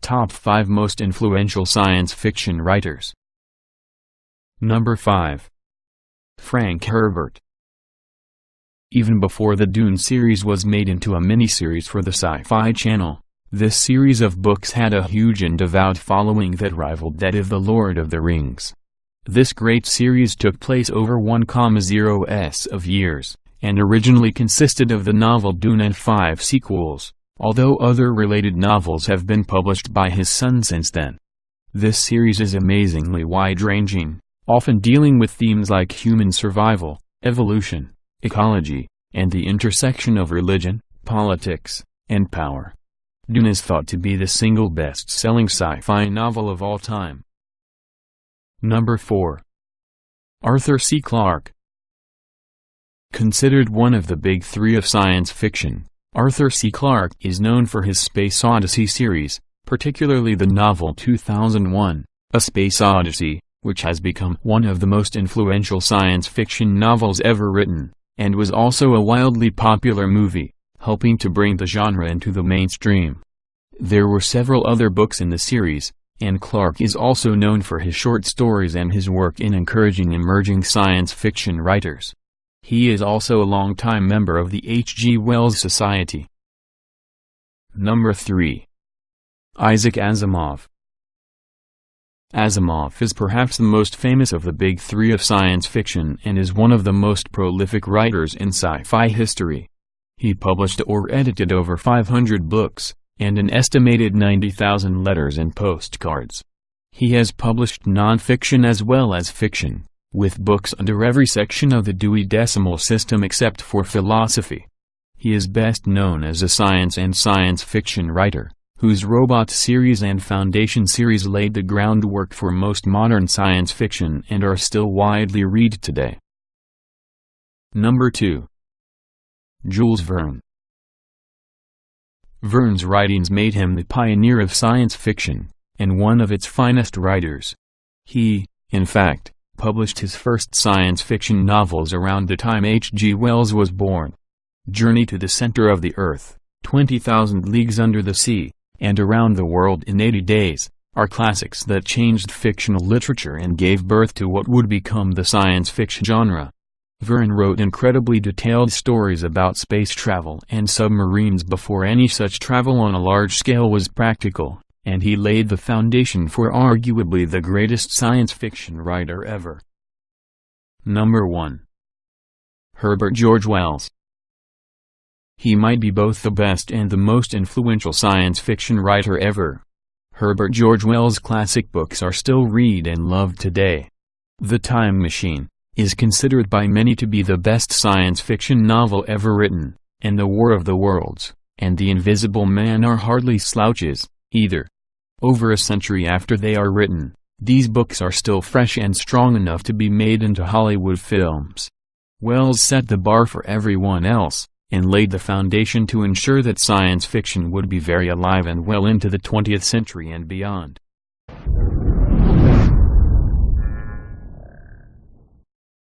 Top 5 Most Influential Science Fiction Writers. Number 5. Frank Herbert. Even before the Dune series was made into a miniseries for the Sci-Fi Channel, this series of books had a huge and devout following that rivaled that of The Lord of the Rings. This great series took place over 1,0 of years, and originally consisted of the novel Dune and 5 sequels, although other related novels have been published by his son since then. This series is amazingly wide-ranging, often dealing with themes like human survival, evolution, ecology, and the intersection of religion, politics, and power. Dune is thought to be the single best-selling sci-fi novel of all time. Number 4. Arthur C. Clarke. Considered one of the big three of science fiction, Arthur C. Clarke is known for his Space Odyssey series, particularly the novel 2001, A Space Odyssey, which has become one of the most influential science fiction novels ever written, and was also a wildly popular movie, helping to bring the genre into the mainstream. There were several other books in the series, and Clarke is also known for his short stories and his work in encouraging emerging science fiction writers. He is also a longtime member of the H.G. Wells Society. Number 3. Isaac Asimov. Asimov is perhaps the most famous of the big three of science fiction and is one of the most prolific writers in sci-fi history. He published or edited over 500 books, and an estimated 90,000 letters and postcards. He has published non-fiction as well as fiction, with books under every section of the Dewey Decimal System except for philosophy. He is best known as a science and science fiction writer, whose Robot series and Foundation series laid the groundwork for most modern science fiction and are still widely read today. Number 2. Jules Verne. Verne's writings made him the pioneer of science fiction, and one of its finest writers. He, in fact, published his first science fiction novels around the time H.G. Wells was born. Journey to the Center of the Earth, 20,000 Leagues Under the Sea, and Around the World in 80 Days, are classics that changed fictional literature and gave birth to what would become the science fiction genre. Verne wrote incredibly detailed stories about space travel and submarines before any such travel on a large scale was practical, and he laid the foundation for arguably the greatest science fiction writer ever. Number 1. Herbert George Wells. He might be both the best and the most influential science fiction writer ever. Herbert George Wells' classic books are still read and loved today. The Time Machine is considered by many to be the best science fiction novel ever written, and The War of the Worlds, and The Invisible Man are hardly slouches, either. Over a century after they are written, these books are still fresh and strong enough to be made into Hollywood films. Wells set the bar for everyone else, and laid the foundation to ensure that science fiction would be very alive and well into the 20th century and beyond.